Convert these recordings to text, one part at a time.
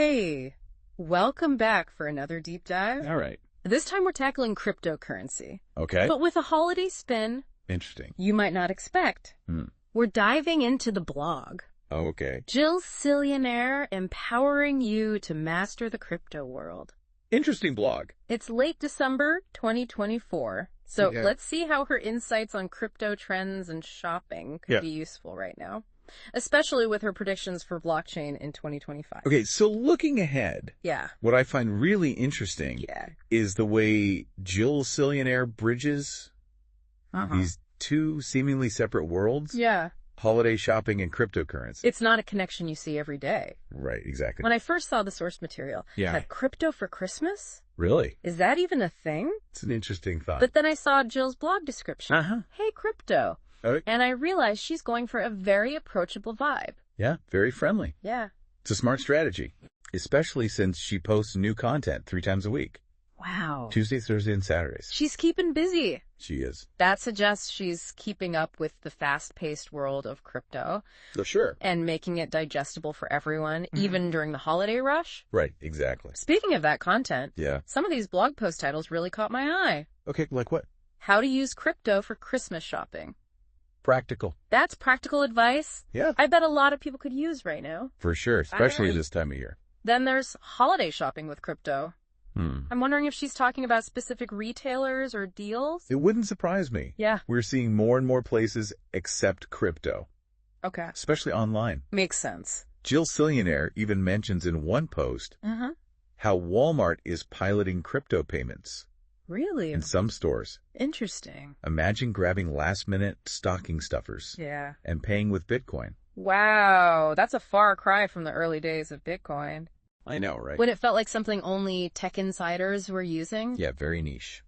Hey, welcome back for another deep dive. All right. This time we're tackling cryptocurrency, Okay. but with a holiday spin Interesting. you might not expect. We're diving into the blog. Oh, okay. Jill Cillionaire, empowering you to master the crypto world. Interesting blog. It's late December 2024, so Yeah. let's see how her insights on crypto trends and shopping could Yeah. be useful right now, especially with her predictions for blockchain in 2025. Okay, so looking ahead, Yeah. what I find really interesting Yeah. is the way Jill Cillionaire bridges Uh-huh. these two seemingly separate worlds, Yeah. holiday shopping and cryptocurrency. It's not a connection you see every day. Right, exactly. When I first saw the source material, Yeah. had crypto for Christmas? Really? Is that even a thing? It's an interesting thought. But then I saw Jill's blog description. Uh-huh. Hey, crypto. Okay. And I realized she's going for a very approachable vibe. Yeah, very friendly. Yeah. It's a smart strategy, especially since she posts new content 3 times a week. Wow. Tuesday, Thursday, and Saturdays. She's keeping busy. She is. That suggests she's keeping up with the fast-paced world of crypto For sure. and making it digestible for everyone, even during the holiday rush. Right, exactly. Speaking of that content, Yeah. some of these blog post titles really caught my eye. Okay, like what? How to use crypto for Christmas shopping. Practical. That's practical advice Yeah. I bet a lot of people could use right now. For sure, especially Alright. this time of year. Then there's holiday shopping with crypto. I'm wondering if she's talking about specific retailers or deals. It wouldn't surprise me. Yeah. We're seeing more and more places accept crypto, Okay. especially online. Makes sense. Jill Cillionaire even mentions in one post how Walmart is piloting crypto payments Really? in some stores. Interesting. Imagine grabbing last-minute stocking stuffers Yeah. and paying with Bitcoin. Wow. That's a far cry from the early days of Bitcoin, I know, right? when it felt like something only tech insiders were using. Yeah, very niche.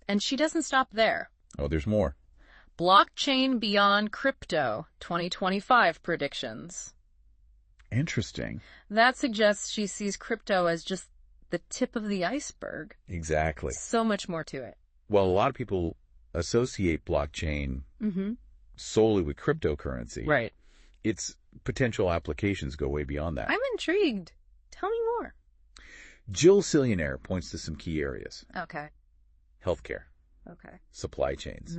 And she doesn't stop there. Oh, there's more. Blockchain beyond crypto 2025 predictions. Interesting. That suggests she sees crypto as just the tip of the iceberg. Exactly. So much more to it. Well, a lot of people associate blockchain solely with cryptocurrency. Right. Its potential applications go way beyond that. I'm intrigued. Tell me more. Jill Cillionaire points to some key areas. Okay. Healthcare, Okay. supply chains,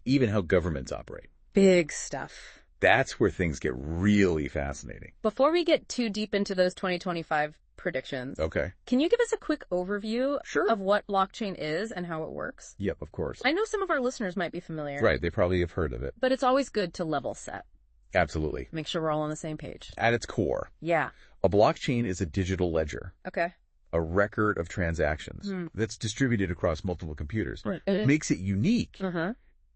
even how governments operate. Big stuff. That's where things get really fascinating. Before we get too deep into those 2025 predictions, Okay. can you give us a quick overview Sure. of what blockchain is and how it works? Yep, of course. I know some of our listeners might be familiar, Right, they probably have heard of it. but it's always good to level set. Absolutely. Make sure we're all on the same page. At its core, Yeah. a blockchain is a digital ledger, Okay. a record of transactions that's distributed across multiple computers. Right. Makes it unique Uh-huh.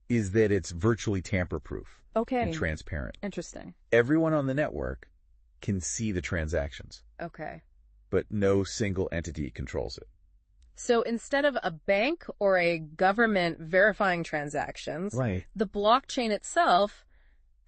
is that it's virtually tamper-proof Okay. and transparent. Interesting. Everyone on the network can see the transactions, Okay. but no single entity controls it. So instead of a bank or a government verifying transactions, Right. the blockchain itself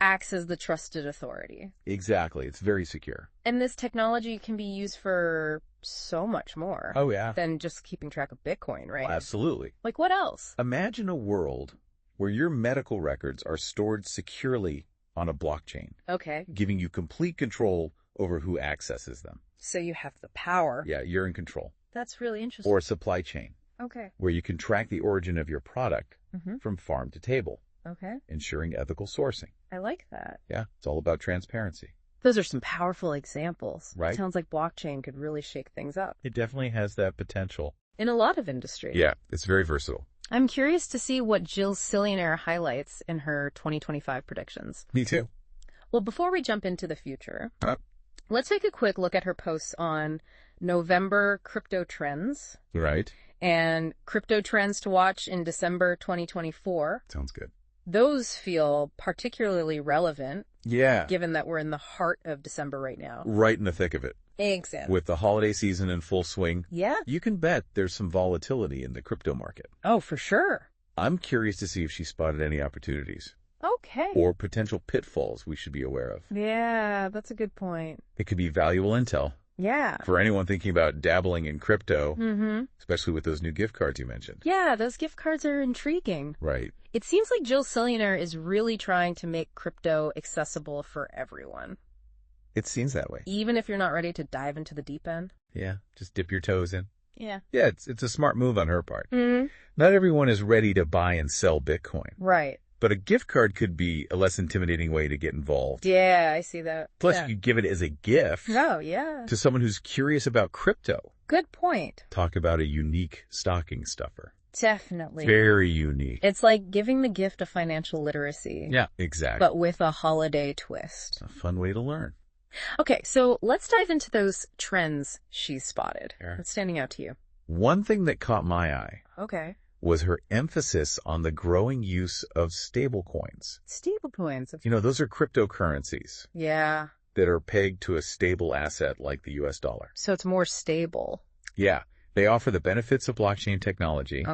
acts as the trusted authority. Exactly. It's very secure. And this technology can be used for so much more Oh, yeah. than just keeping track of Bitcoin, right? Absolutely. Like what else? Imagine a world where your medical records are stored securely on a blockchain, Okay. giving you complete control over who accesses them. So you have the power. Yeah, you're in control. That's really interesting. Or a supply chain, Okay. where you can track the origin of your product Mm-hmm. from farm to table, Okay. ensuring ethical sourcing. I like that. Yeah, it's all about transparency. Those are some powerful examples. Right. Sounds like blockchain could really shake things up It definitely has that potential. in a lot of industries. Yeah, it's very versatile. I'm curious to see what Jill Cillionaire highlights in her 2025 predictions. Me too. Well, before we jump into the future, Huh? let's take a quick look at her posts on November crypto trends Right. and crypto trends to watch in December 2024. Sounds good. Those feel particularly relevant Yeah. given that we're in the heart of December right now. Right in the thick of it. Exactly. With the holiday season in full swing, Yeah. you can bet there's some volatility in the crypto market. Oh, for sure. I'm curious to see if she spotted any opportunities Okay. or potential pitfalls we should be aware of. Yeah, that's a good point. It could be valuable intel Yeah. for anyone thinking about dabbling in crypto, Mm-hmm. especially with those new gift cards you mentioned. Yeah, those gift cards are intriguing. Right. It seems like Jill Cillionaire is really trying to make crypto accessible for everyone. It seems that way. Even if you're not ready to dive into the deep end? Yeah, just dip your toes in. Yeah. Yeah, it's a smart move on her part. Mm-hmm. Not everyone is ready to buy and sell Bitcoin. Right. But a gift card could be a less intimidating way to get involved. Yeah, I see that. Plus, yeah. you give it as a gift to someone who's curious about crypto. Good point. Talk about a unique stocking stuffer. Definitely. Very unique. It's like giving the gift of financial literacy. Yeah, exactly. But with a holiday twist. A fun way to learn. Okay, so let's dive into those trends she's spotted. Sure. What's standing out to you? One thing that caught my eye was her emphasis on the growing use of stablecoins. Stablecoins. Those are cryptocurrencies. Yeah. That are pegged to a stable asset like the US dollar. So it's more stable. Yeah. They offer the benefits of blockchain technology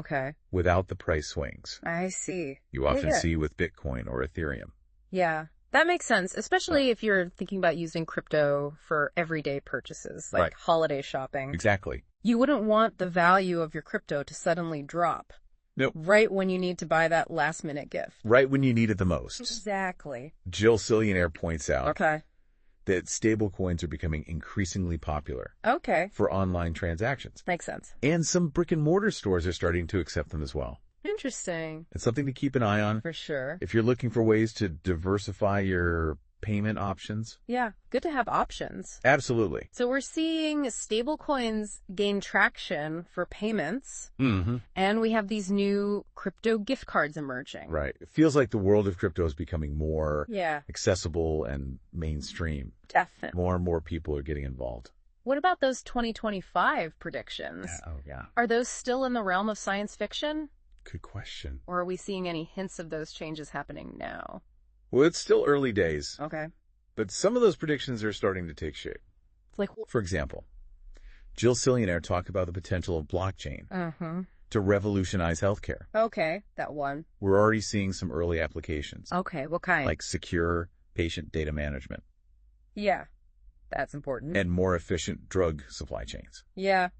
without the price swings. I see. You often see with Bitcoin or Ethereum. Yeah. That makes sense, especially if you're thinking about using crypto for everyday purchases, like holiday shopping. Exactly. You wouldn't want the value of your crypto to suddenly drop. Nope. Right when you need to buy that last-minute gift. Right when you need it the most. Exactly. Jill Cillionaire points out that stablecoins are becoming increasingly popular for online transactions. Makes sense. And some brick-and-mortar stores are starting to accept them as well. Interesting. It's something to keep an eye on. For sure. If you're looking for ways to diversify your payment options. Yeah, good to have options. Absolutely. So we're seeing stablecoins gain traction for payments. Mm-hmm. And we have these new crypto gift cards emerging. Right. It feels like the world of crypto is becoming more Yeah. accessible and mainstream. Definitely. More and more people are getting involved. What about those 2025 predictions? Oh, yeah. Are those still in the realm of science fiction? Good question. Or are we seeing any hints of those changes happening now? Well, it's still early days. Okay. But some of those predictions are starting to take shape. Like, for example, Jill Cillionaire talked about the potential of blockchain to revolutionize healthcare. Okay, that one. We're already seeing some early applications. Okay, what kind? Like secure patient data management. Yeah, that's important. And more efficient drug supply chains. Yeah,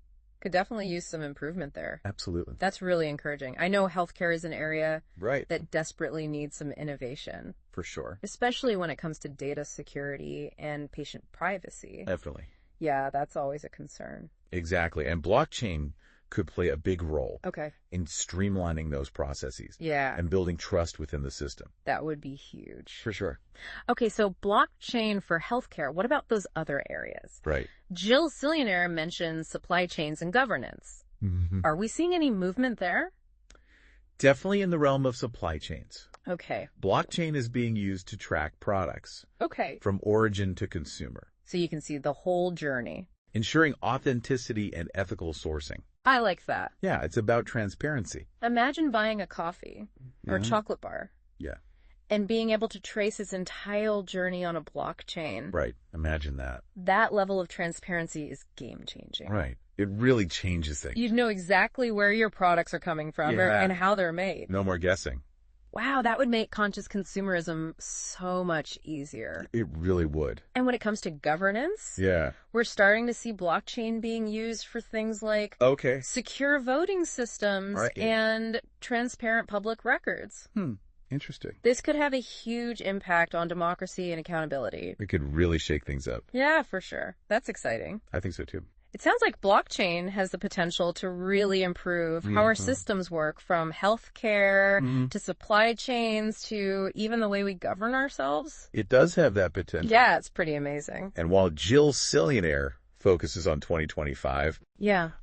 could definitely use some improvement there. Absolutely. That's really encouraging. I know healthcare is an area that desperately needs some innovation. For sure. Especially when it comes to data security and patient privacy. Definitely. Yeah, that's always a concern. Exactly. And blockchain could play a big role in streamlining those processes. Yeah. And building trust within the system. That would be huge. For sure. Okay, so blockchain for healthcare. What about those other areas? Right. Jill Cillionaire mentions supply chains and governance. Mm-hmm. Are we seeing any movement there? Definitely in the realm of supply chains. Okay. Blockchain is being used to track products. Okay. From origin to consumer. So you can see the whole journey. Ensuring authenticity and ethical sourcing. I like that. Yeah, it's about transparency. Imagine buying a coffee or a chocolate bar. Yeah. And being able to trace its entire journey on a blockchain. Right. Imagine that. That level of transparency is game-changing. Right. It really changes things. You'd know exactly where your products are coming from and how they're made. No more guessing. Wow, that would make conscious consumerism so much easier. It really would. And when it comes to governance, we're starting to see blockchain being used for things like secure voting systems and transparent public records. Interesting. This could have a huge impact on democracy and accountability. It could really shake things up. Yeah, for sure. That's exciting. I think so too. It sounds like blockchain has the potential to really improve how our systems work, from healthcare to supply chains to even the way we govern ourselves. It does have that potential. Yeah, it's pretty amazing. And while Jill Cillionaire focuses on 2025,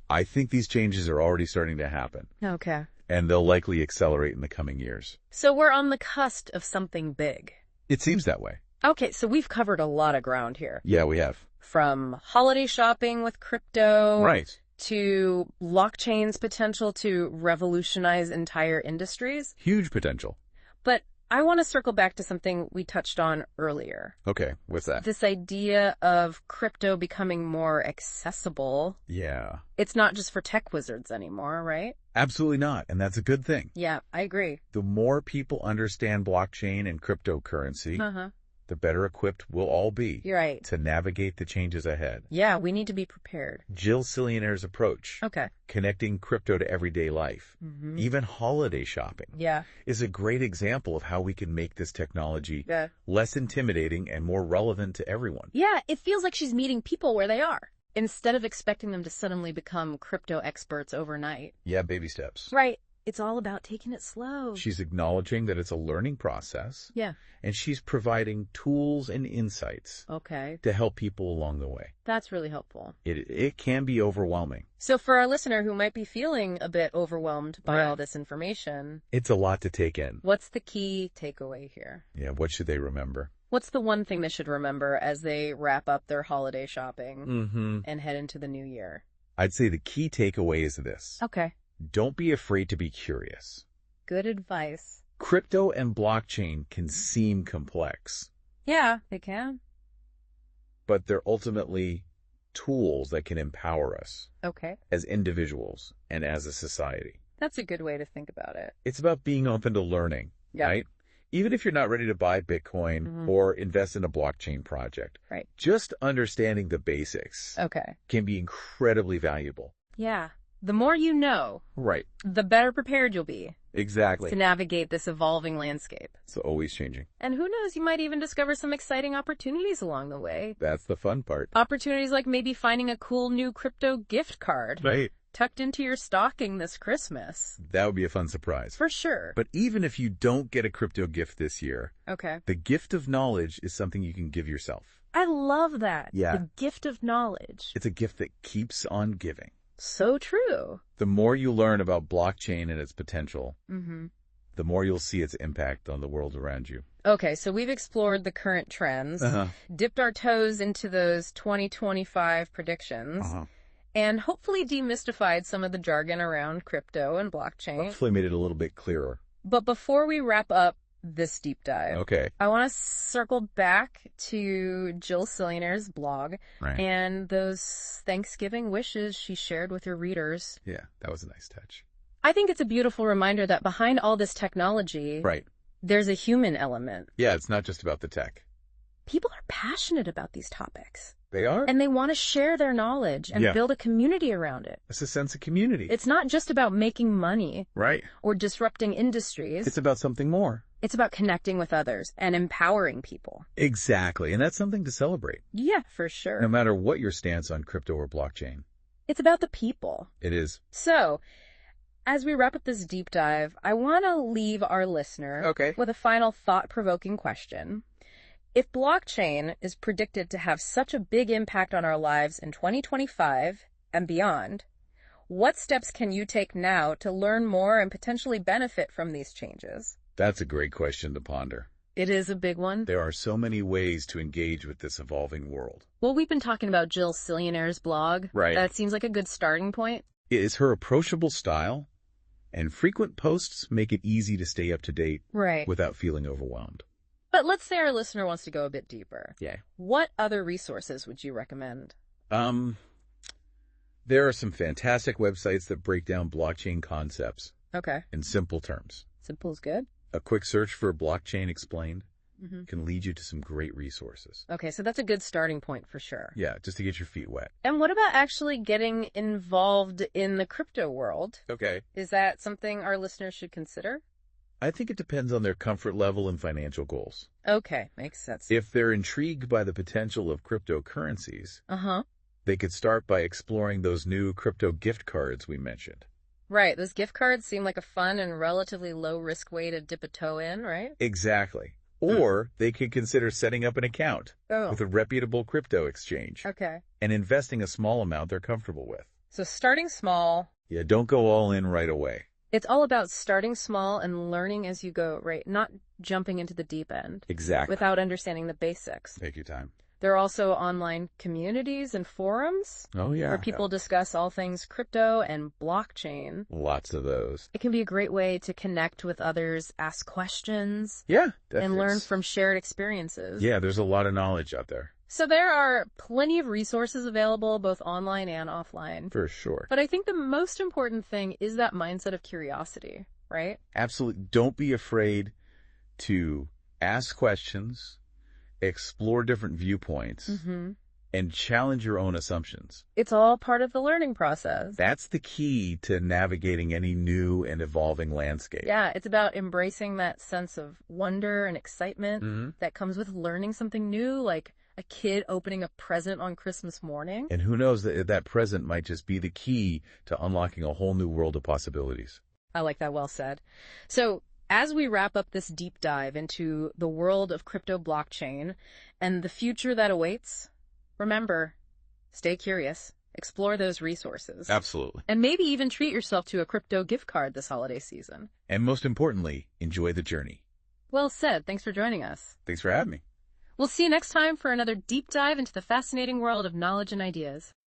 I think these changes are already starting to happen. Okay. And they'll likely accelerate in the coming years. So we're on the cusp of something big. It seems that way. Okay, so we've covered a lot of ground here. Yeah, we have. From holiday shopping with crypto. Right. To blockchain's potential to revolutionize entire industries. Huge potential. But I want to circle back to something we touched on earlier. Okay, what's that? This idea of crypto becoming more accessible. Yeah. It's not just for tech wizards anymore, right? Absolutely not, and that's a good thing. Yeah, I agree. The more people understand blockchain and cryptocurrency, the better equipped we'll all be You're right. to navigate the changes ahead. Yeah, we need to be prepared. Jill Cillionaire's approach, Okay. connecting crypto to everyday life, even holiday shopping, Yeah. is a great example of how we can make this technology Yeah. less intimidating and more relevant to everyone. Yeah, it feels like she's meeting people where they are, instead of expecting them to suddenly become crypto experts overnight. Yeah, baby steps. Right. It's all about taking it slow. She's acknowledging that it's a learning process, Yeah. and she's providing tools and insights Okay. to help people along the way. That's really helpful. It can be overwhelming. So for our listener who might be feeling a bit overwhelmed by all this information, It's a lot to take in. what's the key takeaway here? Yeah, what should they remember? What's the one thing they should remember as they wrap up their holiday shopping Mm-hmm. and head into the new year? I'd say the key takeaway is this. Okay. Don't be afraid to be curious. Good advice. Crypto and blockchain can seem complex, Yeah, they can. but they're ultimately tools that can empower us Okay. as individuals and as a society. That's a good way to think about it. It's about being open to learning, Yeah. right? Even if you're not ready to buy Bitcoin or invest in a blockchain project, Right. just understanding the basics Okay. can be incredibly valuable. Yeah. The more you know, Right. the better prepared you'll be Exactly. to navigate this evolving landscape. It's always changing. And who knows, you might even discover some exciting opportunities along the way. That's the fun part. Opportunities like maybe finding a cool new crypto gift card Right. tucked into your stocking this Christmas. That would be a fun surprise. For sure. But even if you don't get a crypto gift this year, Okay. the gift of knowledge is something you can give yourself. I love that. Yeah. The gift of knowledge. It's a gift that keeps on giving. So true. The more you learn about blockchain and its potential, Mm-hmm. the more you'll see its impact on the world around you. Okay, so we've explored the current trends, dipped our toes into those 2025 predictions, and hopefully demystified some of the jargon around crypto and blockchain. Hopefully made it a little bit clearer. But before we wrap up this deep dive, Okay. I want to circle back to Jill Cillionaire's blog Right. and those Thanksgiving wishes she shared with her readers. Yeah, that was a nice touch. I think it's a beautiful reminder that behind all this technology, Right. there's a human element. Yeah, it's not just about the tech. People are passionate about these topics, They are? and they want to share their knowledge and Yeah. build a community around it. It's a sense of community. It's not just about making money Right. or disrupting industries. It's about something more. It's about connecting with others and empowering people. Exactly. And that's something to celebrate, Yeah, for sure. no matter what your stance on crypto or blockchain. It's about the people. It is. So, as we wrap up this deep dive, I want to leave our listener with a final thought-provoking question. If blockchain is predicted to have such a big impact on our lives in 2025 and beyond, what steps can you take now to learn more and potentially benefit from these changes? That's a great question to ponder. It is a big one. There are so many ways to engage with this evolving world. Well, we've been talking about Jill Cillionaire's blog. Right. That seems like a good starting point. It is her approachable style, and frequent posts make it easy to stay up to date Right. without feeling overwhelmed. But let's say our listener wants to go a bit deeper. Yeah. What other resources would you recommend? There are some fantastic websites that break down blockchain concepts Okay. in simple terms. Simple is good. A quick search for blockchain explained Mm-hmm. can lead you to some great resources. Okay, so that's a good starting point for sure. Yeah, just to get your feet wet. And what about actually getting involved in the crypto world? Okay. Is that something our listeners should consider? I think it depends on their comfort level and financial goals. Okay, makes sense. If they're intrigued by the potential of cryptocurrencies, Uh-huh. they could start by exploring those new crypto gift cards we mentioned. Right, those gift cards seem like a fun and relatively low-risk way to dip a toe in, right? Exactly. Or they could consider setting up an account with a reputable crypto exchange Okay. and investing a small amount they're comfortable with. So starting small. Yeah, don't go all in right away. It's all about starting small and learning as you go, right? Not jumping into the deep end Exactly. without understanding the basics. Take your time. There are also online communities and forums Oh, yeah. where people discuss all things crypto and blockchain. Lots of those. It can be a great way to connect with others, ask questions, Yeah. and learn from shared experiences. Yeah, there's a lot of knowledge out there. So there are plenty of resources available, both online and offline. For sure. But I think the most important thing is that mindset of curiosity, right? Absolutely. Don't be afraid to ask questions, explore different viewpoints, and challenge your own assumptions. It's all part of the learning process. That's the key to navigating any new and evolving landscape. Yeah, it's about embracing that sense of wonder and excitement that comes with learning something new, like a kid opening a present on Christmas morning. And who knows, that present might just be the key to unlocking a whole new world of possibilities. I like that, well said. So, as we wrap up this deep dive into the world of crypto blockchain and the future that awaits, remember, stay curious, explore those resources. Absolutely. And maybe even treat yourself to a crypto gift card this holiday season. And most importantly, enjoy the journey. Well said. Thanks for joining us. Thanks for having me. We'll see you next time for another deep dive into the fascinating world of knowledge and ideas.